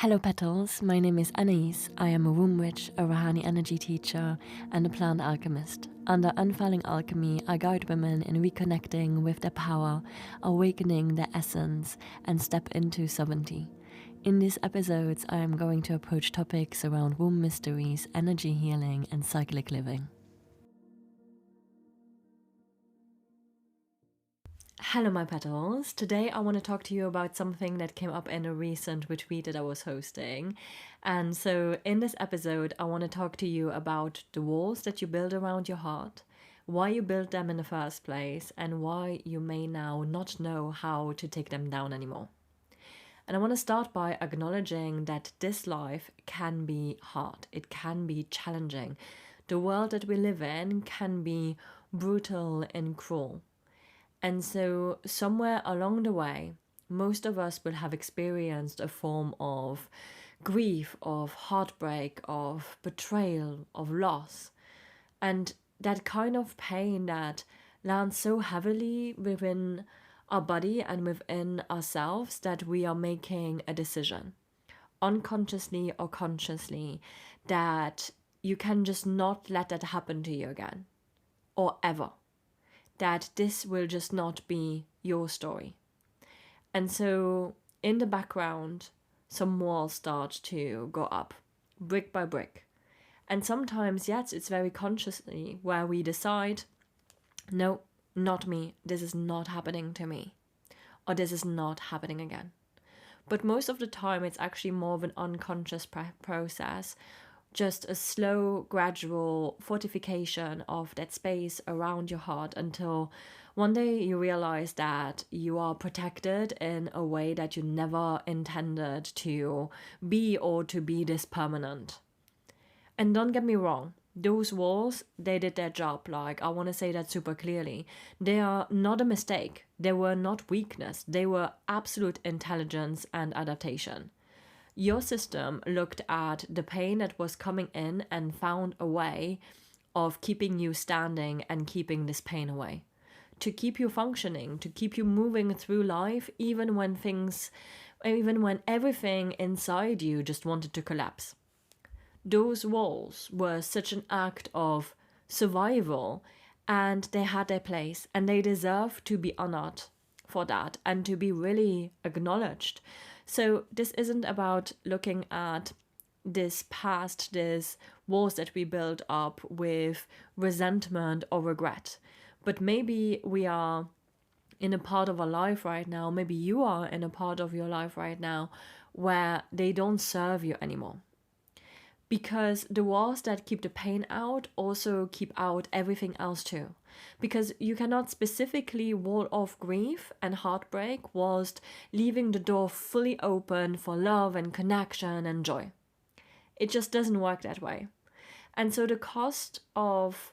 Hello petals, my name is Anais. I am a womb witch, a Rahani energy teacher, and a plant alchemist. Under Unfurling Alchemy, I guide women in reconnecting with their power, awakening their essence, and step into sovereignty. In these episodes, I am going to approach topics around womb mysteries, energy healing, and cyclic living. Hello my petals, today I want to talk to you about something that came up in a recent retreat that I was hosting. And so in this episode I want to talk to you about the walls that you build around your heart, why you built them in the first place, and why you may now not know how to take them down anymore. And I want to start by acknowledging that this life can be hard, it can be challenging. The world that we live in can be brutal and cruel. And so somewhere along the way, most of us will have experienced a form of grief, of heartbreak, of betrayal, of loss. And that kind of pain that lands so heavily within our body and within ourselves that we are making a decision, unconsciously or consciously, that you can just not let that happen to you again, or ever. That this will just not be your story. And so in the background, some walls start to go up, brick by brick. And sometimes, yes, it's very consciously where we decide, no, not me, this is not happening to me, or this is not happening again. But most of the time, it's actually more of an unconscious process, just a slow, gradual fortification of that space around your heart until one day you realize that you are protected in a way that you never intended to be, or to be this permanent. And don't get me wrong, those walls, they did their job. Like, I want to say that super clearly. They are not a mistake. They were not weakness. They were absolute intelligence and adaptation. Your system looked at the pain that was coming in and found a way of keeping you standing and keeping this pain away. To keep you functioning, to keep you moving through life, even when everything inside you just wanted to collapse. Those walls were such an act of survival, and they had their place, and they deserve to be honored for that and to be really acknowledged. So this isn't about looking at this past, these walls that we build up with resentment or regret. But maybe we are in a part of our life right now, maybe you are in a part of your life right now where they don't serve you anymore. Because the walls that keep the pain out also keep out everything else too. Because you cannot specifically wall off grief and heartbreak whilst leaving the door fully open for love and connection and joy. It just doesn't work that way. And so the cost of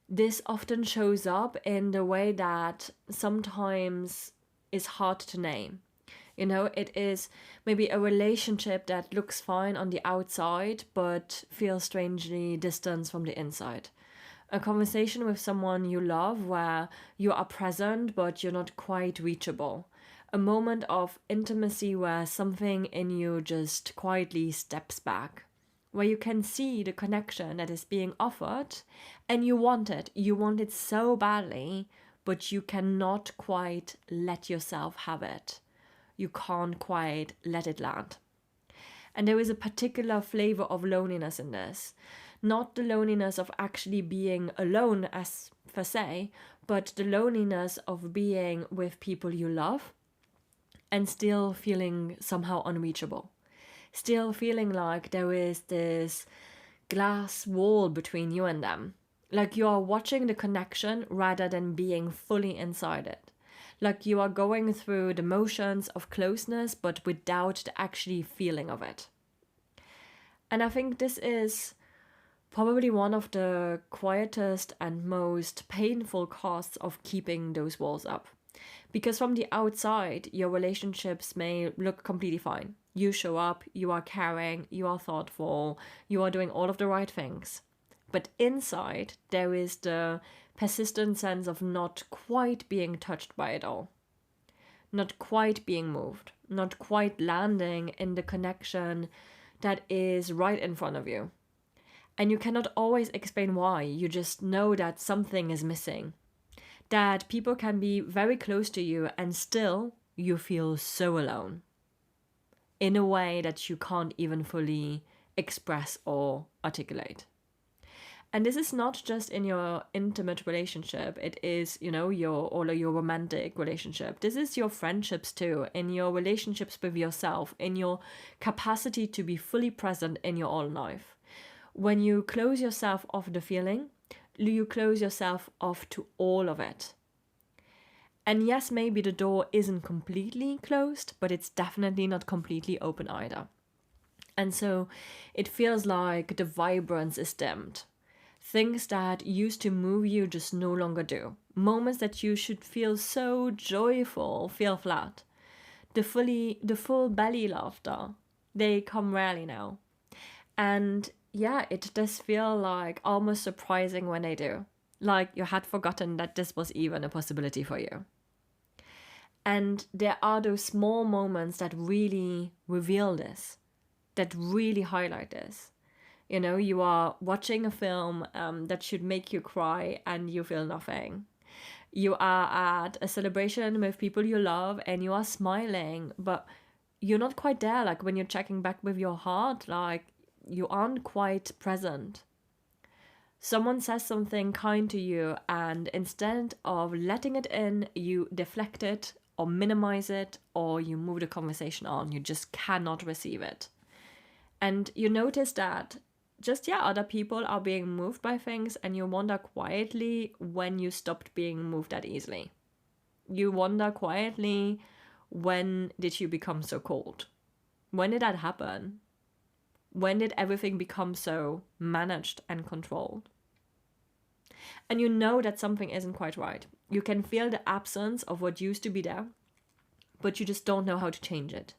this often shows up in the way that sometimes is hard to name. You know, it is maybe a relationship that looks fine on the outside, but feels strangely distant from the inside. A conversation with someone you love where you are present, but you're not quite reachable. A moment of intimacy where something in you just quietly steps back. Where you can see the connection that is being offered, and you want it. You want it so badly, but you cannot quite let yourself have it. You can't quite let it land. And there is a particular flavor of loneliness in this. Not the loneliness of actually being alone as per se, but the loneliness of being with people you love and still feeling somehow unreachable. Still feeling like there is this glass wall between you and them. Like you are watching the connection rather than being fully inside it. Like you are going through the motions of closeness, but without the actually feeling of it. And I think this is probably one of the quietest and most painful costs of keeping those walls up. Because from the outside, your relationships may look completely fine. You show up, you are caring, you are thoughtful, you are doing all of the right things. But inside, there is the persistent sense of not quite being touched by it all. not quite being moved, not quite landing in the connection that is right in front of you. And you cannot always explain why, you just know that something is missing. That people can be very close to you and still you feel so alone in a way that you can't even fully express or articulate. And this is not just in your intimate relationship, it is, your romantic relationship. This is your friendships too, in your relationships with yourself, in your capacity to be fully present in your own life. When you close yourself off the feeling, you close yourself off to all of it. And yes, maybe the door isn't completely closed, but it's definitely not completely open either. And so it feels like the vibrance is dimmed. Things that used to move you just no longer do. Moments that you should feel so joyful feel flat. The full belly laughter, they come rarely now. And yeah, it does feel like almost surprising when they do. Like you had forgotten that this was even a possibility for you. And there are those small moments that really reveal this, that really highlight this. You are watching a film that should make you cry and you feel nothing. You are at a celebration with people you love and you are smiling, but you're not quite there. Like when you're checking back with your heart, like you aren't quite present. Someone says something kind to you and instead of letting it in, you deflect it or minimize it, or you move the conversation on. You just cannot receive it. And you notice that other people are being moved by things, and you wonder quietly when you stopped being moved that easily. You wonder quietly, when did you become so cold? When did that happen? When did everything become so managed and controlled? And you know that something isn't quite right. You can feel the absence of what used to be there, but you just don't know how to change it.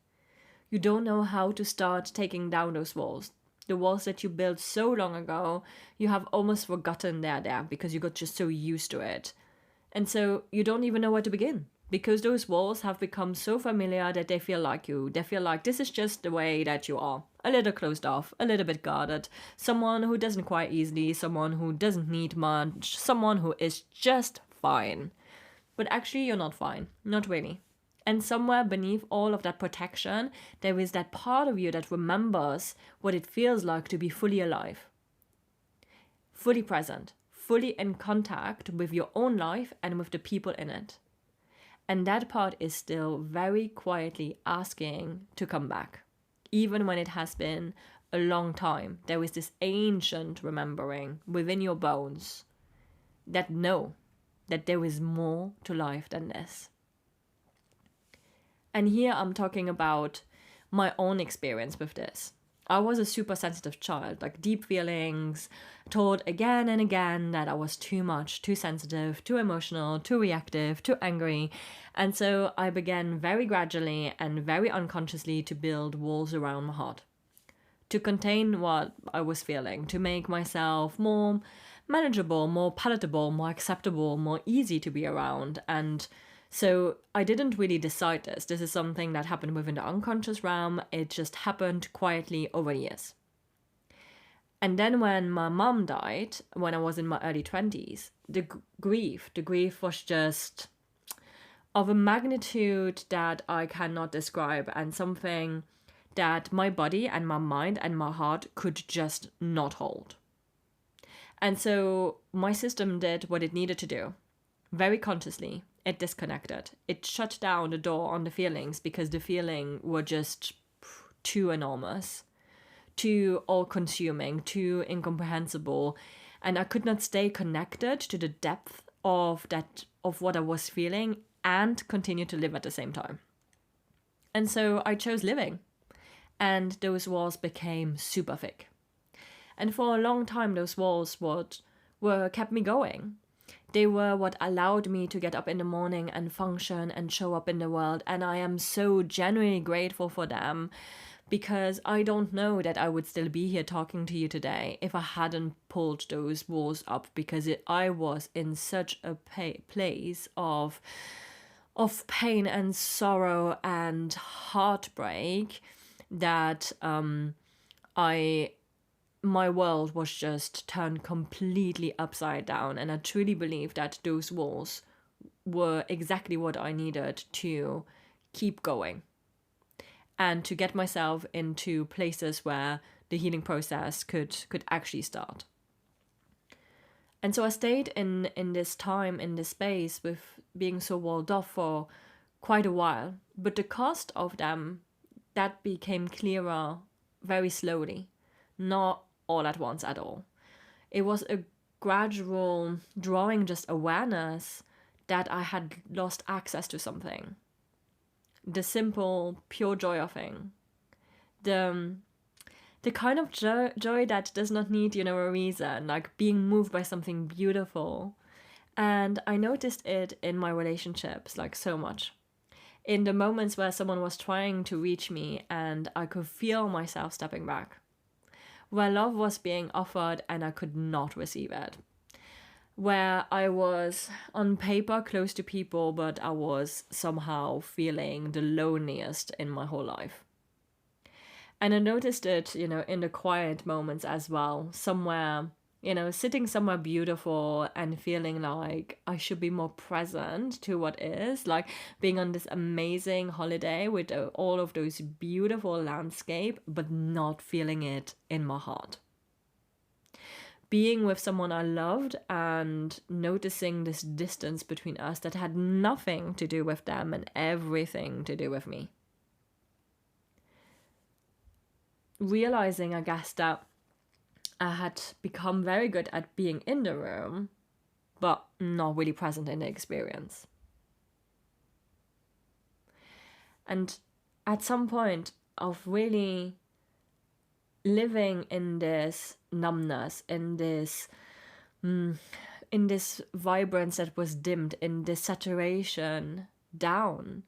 You don't know how to start taking down those walls. The walls that you built so long ago, you have almost forgotten they're there because you got just so used to it. And so you don't even know where to begin because those walls have become so familiar that they feel like you. They feel like this is just the way that you are. A little closed off, a little bit guarded. Someone who doesn't cry easily, someone who doesn't need much, someone who is just fine. But actually you're not fine. Not really. And somewhere beneath all of that protection, there is that part of you that remembers what it feels like to be fully alive. Fully present. Fully in contact with your own life and with the people in it. And that part is still very quietly asking to come back. Even when it has been a long time, there is this ancient remembering within your bones that know that there is more to life than this. And here I'm talking about my own experience with this. I was a super sensitive child, like deep feelings, told again and again that I was too much, too sensitive, too emotional, too reactive, too angry. And so I began very gradually and very unconsciously to build walls around my heart, to contain what I was feeling, to make myself more manageable, more palatable, more acceptable, more easy to be around. And so I didn't really decide this. This is something that happened within the unconscious realm. It just happened quietly over years. And then when my mom died, when I was in my early 20s, the grief was just of a magnitude that I cannot describe, and something that my body and my mind and my heart could just not hold. And so my system did what it needed to do, very consciously. It disconnected. It shut down the door on the feelings because the feelings were just too enormous, too all-consuming, too incomprehensible, and I could not stay connected to the depth of what I was feeling and continue to live at the same time. And so I chose living, and those walls became super thick. And for a long time, those walls were kept me going. They were what allowed me to get up in the morning and function and show up in the world. And I am so genuinely grateful for them, because I don't know that I would still be here talking to you today if I hadn't pulled those walls up, because I was in such a place of of pain and sorrow and heartbreak that my world was just turned completely upside down. And I truly believe that those walls were exactly what I needed to keep going and to get myself into places where the healing process could actually start. And so I stayed in this time, in this space, with being so walled off for quite a while. But the cost of them, that became clearer very slowly, not all at once at all. It was a gradual drawing just awareness that I had lost access to something. The simple, pure joy of thing. The kind of joy that does not need, a reason, like being moved by something beautiful. And I noticed it in my relationships, like so much. In the moments where someone was trying to reach me and I could feel myself stepping back. Where love was being offered and I could not receive it. Where I was on paper close to people, but I was somehow feeling the loneliest in my whole life. And I noticed it, in the quiet moments as well, somewhere, sitting somewhere beautiful and feeling like I should be more present to what is, like being on this amazing holiday with all of those beautiful landscape, but not feeling it in my heart. Being with someone I loved and noticing this distance between us that had nothing to do with them and everything to do with me. Realizing, I guess, that I had become very good at being in the room, but not really present in the experience. And at some point of really living in this numbness, in this vibrance that was dimmed, in this saturation down,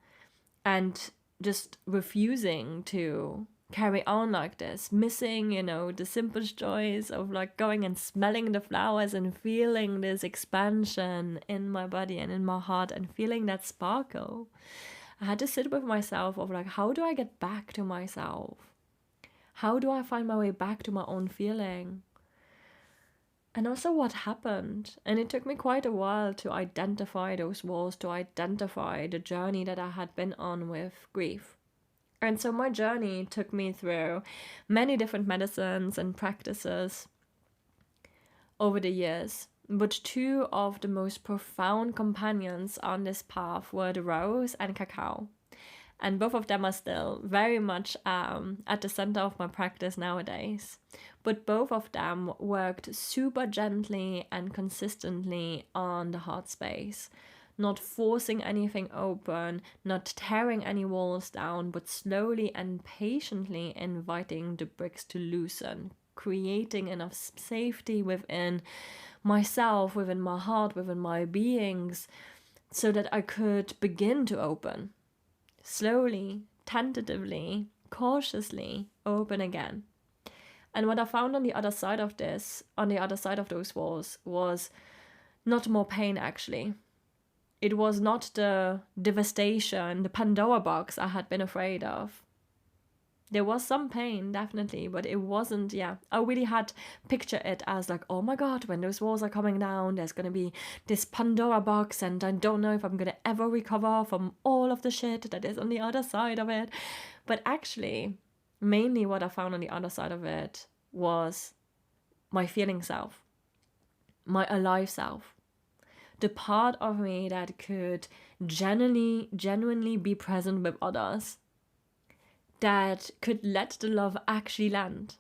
and just refusing to carry on like this, missing, the simplest joys of like going and smelling the flowers and feeling this expansion in my body and in my heart and feeling that sparkle. I had to sit with myself of like, how do I get back to myself? How do I find my way back to my own feeling? And also what happened. And it took me quite a while to identify those walls, to identify the journey that I had been on with grief. And so my journey took me through many different medicines and practices over the years. But two of the most profound companions on this path were the rose and cacao. And both of them are still very much at the center of my practice nowadays. But both of them worked super gently and consistently on the heart space. Not forcing anything open, not tearing any walls down, but slowly and patiently inviting the bricks to loosen, creating enough safety within myself, within my heart, within my beings, so that I could begin to open. Slowly, tentatively, cautiously open again. And what I found on the other side of this, on the other side of those walls, was not more pain actually. It was not the devastation, the Pandora box I had been afraid of. There was some pain, definitely, but it wasn't, I really had pictured it as like, oh my God, when those walls are coming down, there's going to be this Pandora box and I don't know if I'm going to ever recover from all of the shit that is on the other side of it. But actually, mainly what I found on the other side of it was my feeling self, my alive self. The part of me that could genuinely be present with others, that could let the love actually land,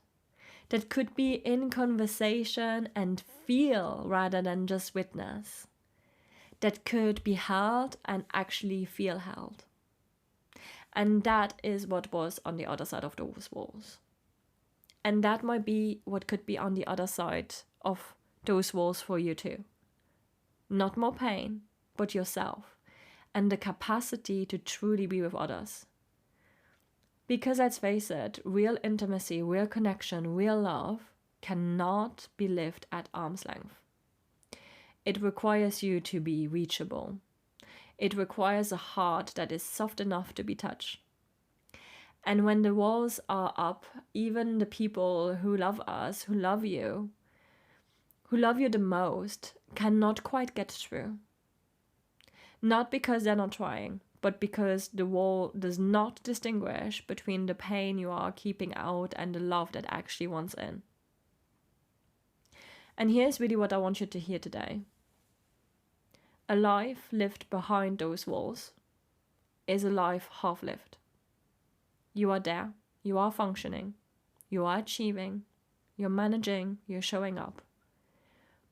that could be in conversation and feel rather than just witness, that could be held and actually feel held. And that is what was on the other side of those walls. And that might be what could be on the other side of those walls for you too. Not more pain, but yourself, and the capacity to truly be with others. Because let's face it, real intimacy, real connection, real love cannot be lived at arm's length. It requires you to be reachable. It requires a heart that is soft enough to be touched. And when the walls are up, even the people who love us, who love you the most, cannot quite get through. Not because they're not trying, but because the wall does not distinguish between the pain you are keeping out and the love that actually wants in. And here's really what I want you to hear today. A life lived behind those walls is a life half lived. You are there, you are functioning, you are achieving, you're managing, you're showing up,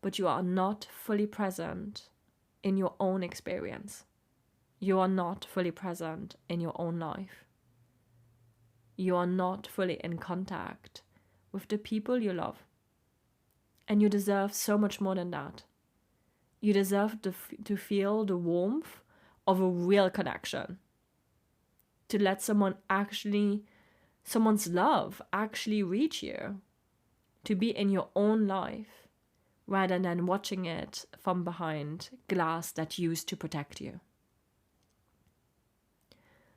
but you are not fully present in your own experience. You are not fully present in your own life. You are not fully in contact with the people you love. And you deserve so much more than that. You deserve to feel the warmth of a real connection. To let someone's love actually reach you. To be in your own life rather than watching it from behind glass that used to protect you.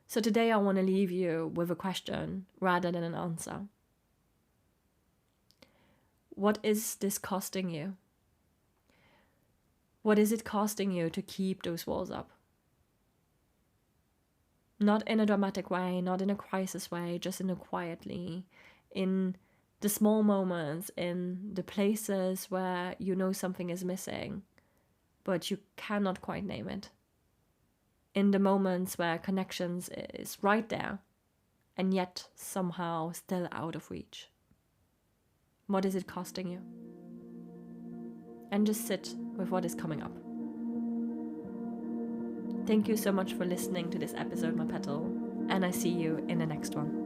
So today I want to leave you with a question rather than an answer. What is this costing you? What is it costing you to keep those walls up? Not in a dramatic way, not in a crisis way, just in a quietly, in the small moments, in the places where you know something is missing, but you cannot quite name it. In the moments where connections is right there, and yet somehow still out of reach. What is it costing you? And just sit with what is coming up. Thank you so much for listening to this episode, my petal, and I see you in the next one.